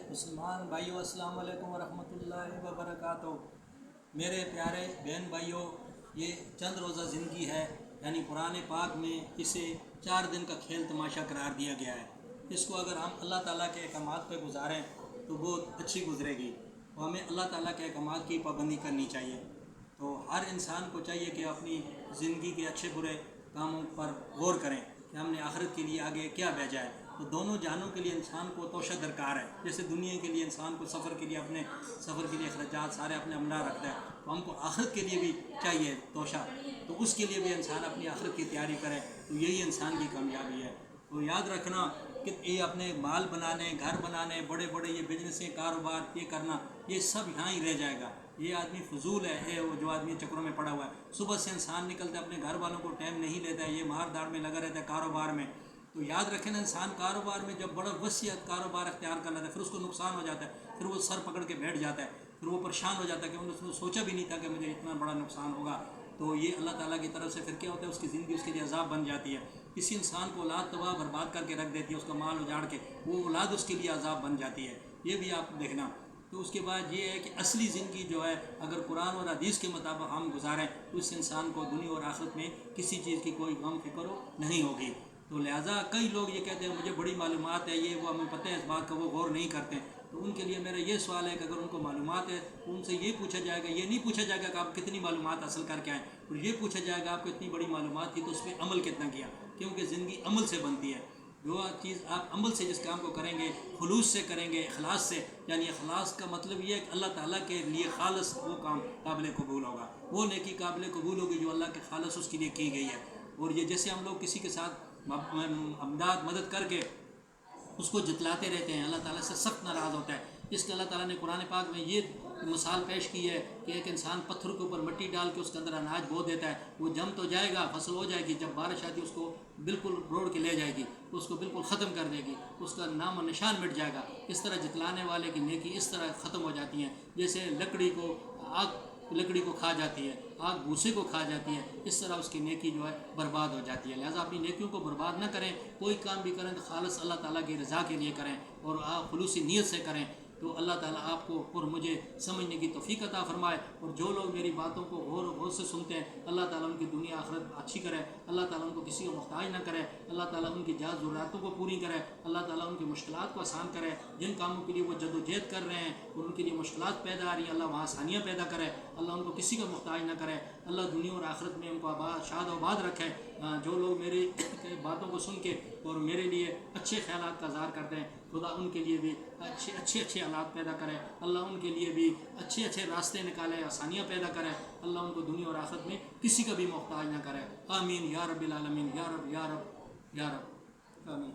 مسلمان بھائیو السلام علیکم ورحمۃ اللہ وبرکاتہ۔ میرے پیارے بہن بھائیو، یہ چند روزہ زندگی ہے، یعنی قرآن پاک میں اسے 4 دن کا کھیل تماشا قرار دیا گیا ہے۔ اس کو اگر ہم اللہ تعالیٰ کے احکامات پہ گزاریں تو بہت اچھی گزرے گی، اور ہمیں اللہ تعالیٰ کے احکامات کی پابندی کرنی چاہیے۔ تو ہر انسان کو چاہیے کہ اپنی زندگی کے اچھے برے کاموں پر غور کریں کہ ہم نے آخرت کے لیے آگے کیا بھیجا ہے۔ تو دونوں جہانوں کے لیے انسان کو توشہ درکار ہے۔ جیسے دنیا کے لیے انسان کو سفر کے لیے اپنے سفر کے لیے اخراجات سارے اپنے عملہ رکھتا ہے، تو ہم کو آخرت کے لیے بھی چاہیے توشہ، تو اس کے لیے بھی انسان اپنی آخرت کی تیاری کرے، تو یہی انسان کی کامیابی ہے۔ تو یاد رکھنا کہ یہ اپنے مال بنانے، گھر بنانے، بڑے بڑے یہ بزنسیں، کاروبار یہ کرنا، یہ سب یہاں ہی رہ جائے گا۔ یہ آدمی فضول ہے، وہ جو آدمی چکروں میں پڑا ہوا ہے۔ صبح سے انسان نکلتا ہے، اپنے گھر والوں کو ٹائم نہیں لیتا ہے، یہ مار داڑ میں لگا رہتا ہے کاروبار میں۔ تو یاد رکھیں نا، انسان کاروبار میں جب بڑا وسیع کاروبار اختیار کر لیتا ہے، پھر اس کو نقصان ہو جاتا ہے، پھر وہ سر پکڑ کے بیٹھ جاتا ہے، پھر وہ پریشان ہو جاتا ہے کہ انہوں نے سوچا بھی نہیں تھا کہ مجھے اتنا بڑا نقصان ہوگا۔ تو یہ اللہ تعالیٰ کی طرف سے پھر کیا ہوتا ہے، اس کی زندگی اس کے لیے عذاب بن جاتی ہے۔ کسی انسان کو اولاد تباہ برباد کر کے رکھ دیتی ہے، اس کا مال اجاڑ کے، وہ اولاد اس کے لیے عذاب بن جاتی ہے۔ یہ بھی آپ دیکھنا۔ تو اس کے بعد یہ ہے کہ اصلی زندگی جو ہے، اگر قرآن اور حدیث کے مطابق ہم گزاریں تو اس انسان کو دنیا اور آخرت میں کسی چیز کی کوئی غم فکر نہیں ہوگی۔ تو لہٰذا کئی لوگ یہ کہتے ہیں مجھے بڑی معلومات ہے، یہ وہ ہمیں پتہ ہے اس بات کا، وہ غور نہیں کرتے۔ تو ان کے لیے میرا یہ سوال ہے کہ اگر ان کو معلومات ہے تو ان سے یہ پوچھا جائے گا، یہ نہیں پوچھا جائے گا کہ آپ کتنی معلومات حاصل کر کے آئیں، اور یہ پوچھا جائے گا آپ کو اتنی بڑی معلومات تھی تو اس پہ عمل کتنا کیا، کیونکہ زندگی عمل سے بنتی ہے۔ جو چیز آپ عمل سے جس کام کو کریں گے، خلوص سے کریں گے، اخلاص سے، یعنی اخلاص کا مطلب یہ ہے کہ اللہ تعالیٰ کے لیے خالص وہ کام قابل قبول ہوگا، وہ نیکی قابل قبول ہوگی جو اللہ کے خالص اس کے لیے کی گئی ہے۔ اور یہ جیسے ہم لوگ کسی کے ساتھ امداد مدد کر کے اس کو جتلاتے رہتے ہیں، اللہ تعالیٰ سے سخت ناراض ہوتا ہے۔ اس کے اللہ تعالیٰ نے قرآن پاک میں یہ مثال پیش کی ہے کہ ایک انسان پتھر کے اوپر مٹی ڈال کے اس کے اندر اناج بو دیتا ہے، وہ جم تو جائے گا، فصل ہو جائے گی، جب بارش آتی ہے اس کو بالکل روڑ کے لے جائے گی، اس کو بالکل ختم کر دے گی، اس کا نام و نشان مٹ جائے گا۔ اس طرح جتلانے والے کی نیکی اس طرح ختم ہو جاتی ہیں، جیسے لکڑی کو کھا جاتی ہے، آگ بھوسے کو کھا جاتی ہے، اس طرح اس کی نیکی جو ہے برباد ہو جاتی ہے۔ لہٰذا اپنی نیکیوں کو برباد نہ کریں، کوئی کام بھی کریں تو خالص اللہ تعالیٰ کی رضا کے لیے کریں، اور آپ خلوصی نیت سے کریں، تو اللہ تعالیٰ آپ کو اور مجھے سمجھنے کی توفیق عطا فرمائے۔ اور جو لوگ میری باتوں کو غور سے سنتے ہیں، اللہ تعالیٰ ان کی دنیا آخرت اچھی کرے، اللہ تعالیٰ ان کو کسی کو محتاج نہ کرے، اللہ تعالیٰ ان کی جائز ضرورتوں کو پوری کرے، اللہ تعالیٰ ان کی مشکلات کو آسان کرے، جن کاموں کے لیے وہ جدوجہد کر رہے ہیں اور ان کے لیے مشکلات پیدا آ رہی ہیں، اللہ وہاں آسانیاں پیدا کرے، اللہ ان کو کسی کا محتاج نہ کرے، اللہ دنیا اور آخرت میں ان کو شاد و آباد رکھے۔ جو لوگ میری باتوں کو سن کے اور میرے لیے اچھے خیالات کا اظہار کرتے ہیں، خدا ان کے لیے بھی اچھے حالات پیدا کرے، اللہ ان کے لیے بھی اچھے راستے نکالے، آسانیاں پیدا کرے، اللہ ان کو دنیا اور آخرت میں کسی کا بھی محتاج نہ کرے۔ آمین یا رب العالمین، یا رب یا رب یا رب، آمین۔